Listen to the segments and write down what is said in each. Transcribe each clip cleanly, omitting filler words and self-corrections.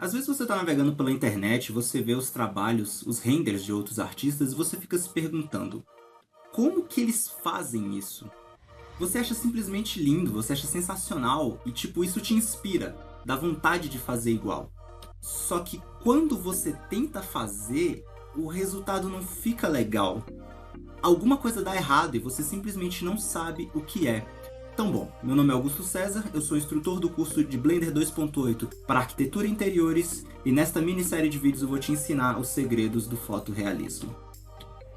Às vezes você está navegando pela internet, você vê os trabalhos, os renders de outros artistas e você fica se perguntando: como que eles fazem isso? Você acha simplesmente lindo, você acha sensacional e tipo, isso te inspira, dá vontade de fazer igual. Só que quando você tenta fazer, o resultado não fica legal. Alguma coisa dá errado e você simplesmente não sabe o que é. Então bom, meu nome é Augusto César, eu sou instrutor do curso de Blender 2.8 para Arquitetura e Interiores e nesta minissérie de vídeos eu vou te ensinar os segredos do fotorrealismo.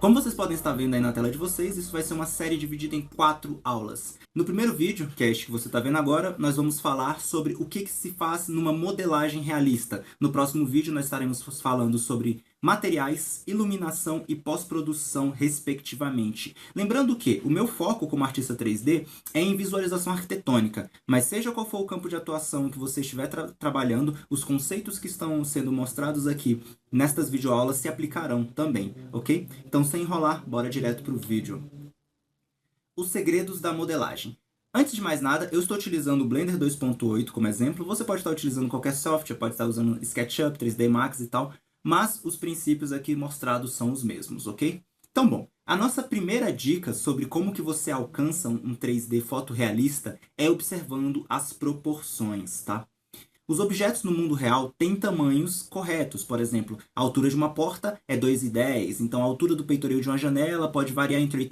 Como vocês podem estar vendo aí na tela de vocês, isso vai ser uma série dividida em 4 aulas. No primeiro vídeo, que é este que você está vendo agora, nós vamos falar sobre o que se faz numa modelagem realista. No próximo vídeo nós estaremos falando sobre materiais, iluminação e pós-produção, respectivamente. Lembrando que o meu foco como artista 3D é em visualização arquitetônica, mas seja qual for o campo de atuação que você estiver trabalhando, os conceitos que estão sendo mostrados aqui nestas videoaulas se aplicarão também, ok? Então, sem enrolar, bora direto para o vídeo. Os segredos da modelagem. Antes de mais nada, eu estou utilizando o Blender 2.8 como exemplo. Você pode estar utilizando qualquer software, pode estar usando SketchUp, 3D Max e tal, mas os princípios aqui mostrados são os mesmos, ok? Então, bom, a nossa primeira dica sobre como que você alcança um 3D fotorrealista é observando as proporções, tá? Os objetos no mundo real têm tamanhos corretos. Por exemplo, a altura de uma porta é 2,10, então a altura do peitoril de uma janela pode variar entre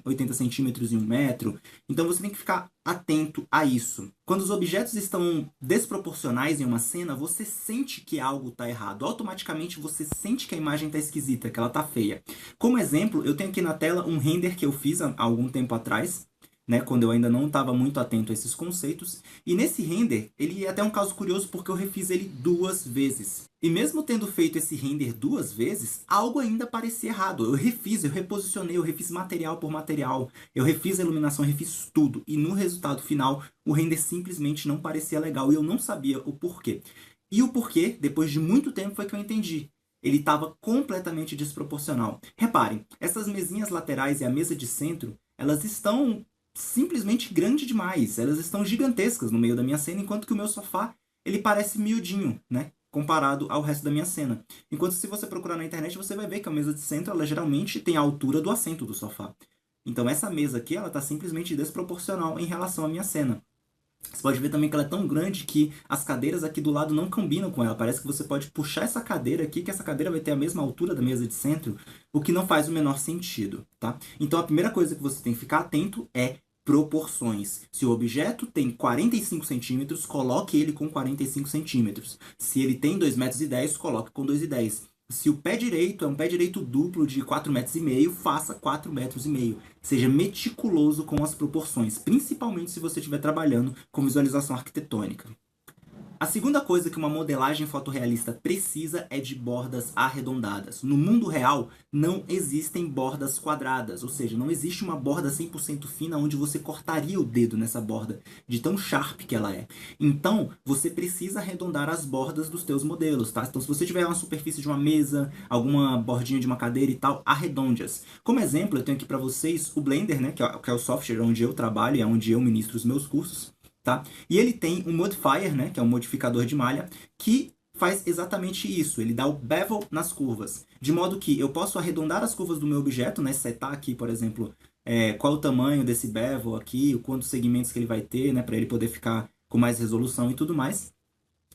80 centímetros e 1 metro. Então você tem que ficar atento a isso. Quando os objetos estão desproporcionais em uma cena, você sente que algo está errado. Automaticamente você sente que a imagem está esquisita, que ela está feia. Como exemplo, eu tenho aqui na tela um render que eu fiz há algum tempo atrás, né, quando eu ainda não estava muito atento a esses conceitos. E nesse render, ele é até um caso curioso porque eu refiz ele 2 vezes. E mesmo tendo feito esse render 2 vezes, algo ainda parecia errado. Eu refiz, eu reposicionei, eu refiz material por material, eu refiz a iluminação, eu refiz tudo. E no resultado final, o render simplesmente não parecia legal e eu não sabia o porquê. E o porquê, depois de muito tempo, foi que eu entendi. Ele estava completamente desproporcional. Reparem, essas mesinhas laterais e a mesa de centro, elas estão simplesmente grande demais. Elas estão gigantescas no meio da minha cena, enquanto que o meu sofá, ele parece miudinho, né? Comparado ao resto da minha cena. Enquanto se você procurar na internet, você vai ver que a mesa de centro, ela geralmente tem a altura do assento do sofá. Então essa mesa aqui, ela está simplesmente desproporcional em relação à minha cena. Você pode ver também que ela é tão grande que as cadeiras aqui do lado não combinam com ela. Parece que você pode puxar essa cadeira aqui, que essa cadeira vai ter a mesma altura da mesa de centro, o que não faz o menor sentido, tá? Então a primeira coisa que você tem que ficar atento é proporções. Se o objeto tem 45 centímetros, coloque ele com 45 centímetros. Se ele tem 2,10 metros, coloque com 2,10. Se o pé direito é um pé direito duplo de 4,5 metros, faça 4,5 metros. Seja meticuloso com as proporções, principalmente se você estiver trabalhando com visualização arquitetônica. A segunda coisa que uma modelagem fotorrealista precisa é de bordas arredondadas. No mundo real, não existem bordas quadradas, ou seja, não existe uma borda 100% fina onde você cortaria o dedo nessa borda, de tão sharp que ela é. Então, você precisa arredondar as bordas dos teus modelos, tá? Então, se você tiver uma superfície de uma mesa, alguma bordinha de uma cadeira e tal, arredonde-as. Como exemplo, eu tenho aqui para vocês o Blender, né, que é o software onde eu trabalho e é onde eu ministro os meus cursos. Tá? E ele tem um modifier, né, que é um modificador de malha, que faz exatamente isso. Ele dá o bevel nas curvas. De modo que eu posso arredondar as curvas do meu objeto, né, setar aqui, por exemplo, qual o tamanho desse bevel aqui, quantos segmentos que ele vai ter, né, para ele poder ficar com mais resolução e tudo mais.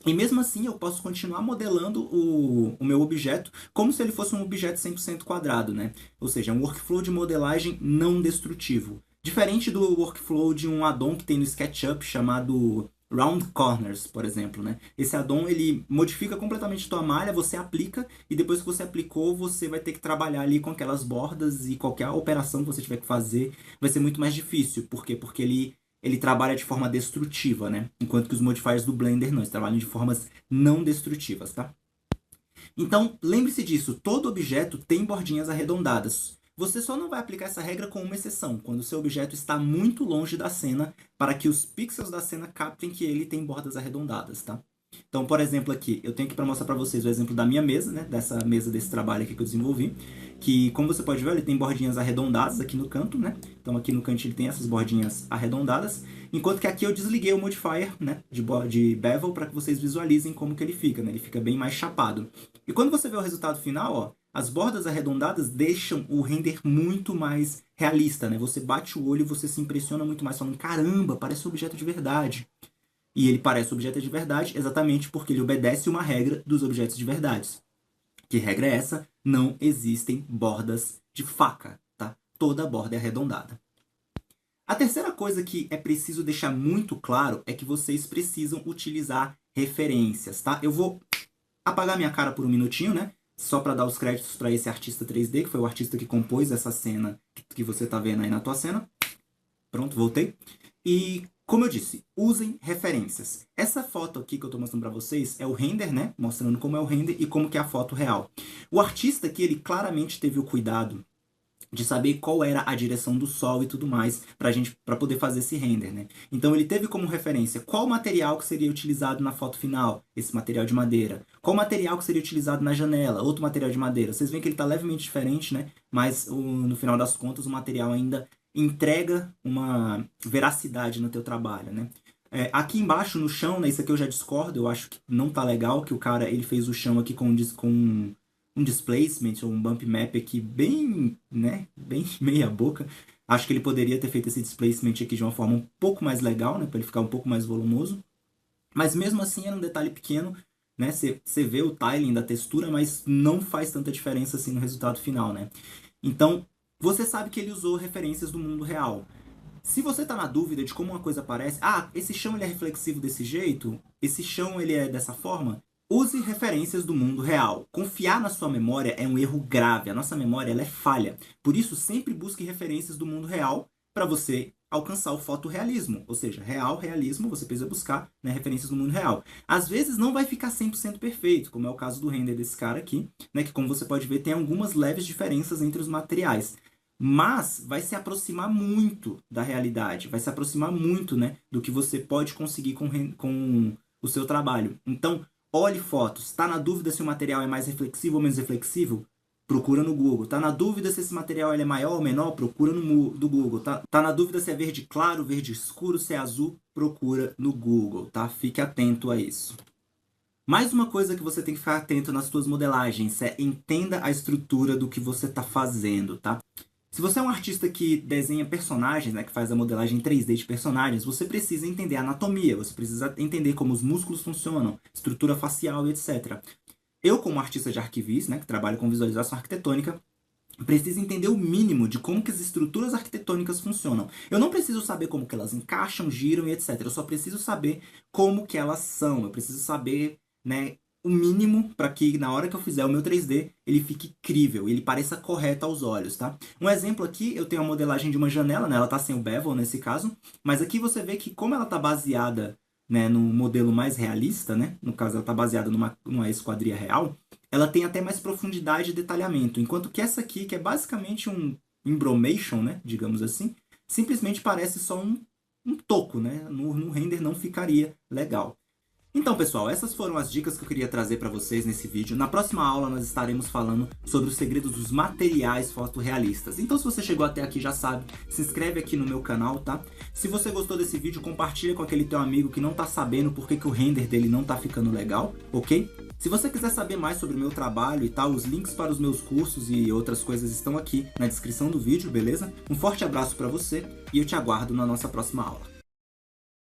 E mesmo assim eu posso continuar modelando o meu objeto como se ele fosse um objeto 100% quadrado, né? Ou seja, é um workflow de modelagem não destrutivo. Diferente do workflow de um addon que tem no SketchUp chamado Round Corners, por exemplo, né? Esse addon, ele modifica completamente a tua malha, você aplica, e depois que você aplicou, você vai ter que trabalhar ali com aquelas bordas, e qualquer operação que você tiver que fazer vai ser muito mais difícil. Por quê? Porque ele trabalha de forma destrutiva, né? Enquanto que os modifiers do Blender não, eles trabalham de formas não destrutivas, tá? Então, lembre-se disso, todo objeto tem bordinhas arredondadas. Você só não vai aplicar essa regra com uma exceção, quando o seu objeto está muito longe da cena, para que os pixels da cena captem que ele tem bordas arredondadas, tá? Então, por exemplo, aqui, eu tenho aqui para mostrar para vocês o exemplo da minha mesa, né? Dessa mesa desse trabalho aqui que eu desenvolvi. Que, como você pode ver, ele tem bordinhas arredondadas aqui no canto, né? Então, aqui no canto ele tem essas bordinhas arredondadas. Enquanto que aqui eu desliguei o modifier, né? De bevel para que vocês visualizem como que ele fica, né? Ele fica bem mais chapado. E quando você vê o resultado final, ó, as bordas arredondadas deixam o render muito mais realista, né? Você bate o olho e você se impressiona muito mais, falando, caramba, parece um objeto de verdade. E ele parece objeto de verdade exatamente porque ele obedece uma regra dos objetos de verdade. Que regra é essa? Não existem bordas de faca, tá? Toda borda é arredondada. A terceira coisa que é preciso deixar muito claro é que vocês precisam utilizar referências, tá? Eu vou apagar minha cara por um minutinho, né? Só para dar os créditos para esse artista 3D, que foi o artista que compôs essa cena que você tá vendo aí na tua cena. Pronto, voltei. E, como eu disse, usem referências. Essa foto aqui que eu estou mostrando para vocês é o render, né? Mostrando como é o render e como que é a foto real. O artista aqui, ele claramente teve o cuidado de saber qual era a direção do sol e tudo mais para poder fazer esse render, né? Então ele teve como referência qual material que seria utilizado na foto final, esse material de madeira. Qual material que seria utilizado na janela, outro material de madeira. Vocês veem que ele está levemente diferente, né? Mas no final das contas o material ainda entrega uma veracidade no teu trabalho, né? Aqui embaixo no chão, né, isso aqui eu já discordo, eu acho que não tá legal, que o cara ele fez o chão aqui com um displacement ou um bump map aqui bem, né, bem meia boca. Acho que ele poderia ter feito esse displacement aqui de uma forma um pouco mais legal, né, para ele ficar um pouco mais volumoso. Mas mesmo assim era um detalhe pequeno, né? Você vê o tiling da textura, mas não faz tanta diferença assim no resultado final, né? Então, você sabe que ele usou referências do mundo real. Se você está na dúvida de como uma coisa parece, esse chão ele é reflexivo desse jeito, esse chão ele é dessa forma, use referências do mundo real. Confiar na sua memória é um erro grave, a nossa memória ela é falha. Por isso, sempre busque referências do mundo real para você alcançar o fotorrealismo. Ou seja, realismo, você precisa buscar, né, referências do mundo real. Às vezes não vai ficar 100% perfeito, como é o caso do render desse cara aqui, né, que como você pode ver tem algumas leves diferenças entre os materiais. Mas vai se aproximar muito da realidade, vai se aproximar muito, né, do que você pode conseguir com o seu trabalho. Então, olhe fotos. Está na dúvida se o material é mais reflexivo ou menos reflexivo? Procura no Google. Está na dúvida se esse material ele é maior ou menor? Procura no do Google. Tá na dúvida se é verde claro, verde escuro, se é azul? Procura no Google, tá? Fique atento a isso. Mais uma coisa que você tem que ficar atento nas suas modelagens é entenda a estrutura do que você está fazendo, tá? Se você é um artista que desenha personagens, né, que faz a modelagem 3D de personagens, você precisa entender a anatomia, você precisa entender como os músculos funcionam, estrutura facial e etc. Eu, como artista de arquivis, né, que trabalho com visualização arquitetônica, preciso entender o mínimo de como que as estruturas arquitetônicas funcionam. Eu não preciso saber como que elas encaixam, giram e etc. Eu só preciso saber como que elas são. Eu preciso saber, né, o mínimo para que na hora que eu fizer o meu 3D, ele fique crível, ele pareça correto aos olhos, tá? Um exemplo aqui, eu tenho a modelagem de uma janela, né? Ela tá sem o bevel nesse caso, mas aqui você vê que como ela tá baseada, né, no modelo mais realista, né? No caso, ela tá baseada numa esquadria real, ela tem até mais profundidade e detalhamento, enquanto que essa aqui, que é basicamente um embromation, né? Digamos assim, simplesmente parece só um toco, né? No render não ficaria legal. Então, pessoal, essas foram as dicas que eu queria trazer para vocês nesse vídeo. Na próxima aula, nós estaremos falando sobre os segredos dos materiais fotorrealistas. Então, se você chegou até aqui, já sabe, se inscreve aqui no meu canal, tá? Se você gostou desse vídeo, compartilha com aquele teu amigo que não tá sabendo por que o render dele não tá ficando legal, ok? Se você quiser saber mais sobre o meu trabalho e tal, os links para os meus cursos e outras coisas estão aqui na descrição do vídeo, beleza? Um forte abraço para você e eu te aguardo na nossa próxima aula.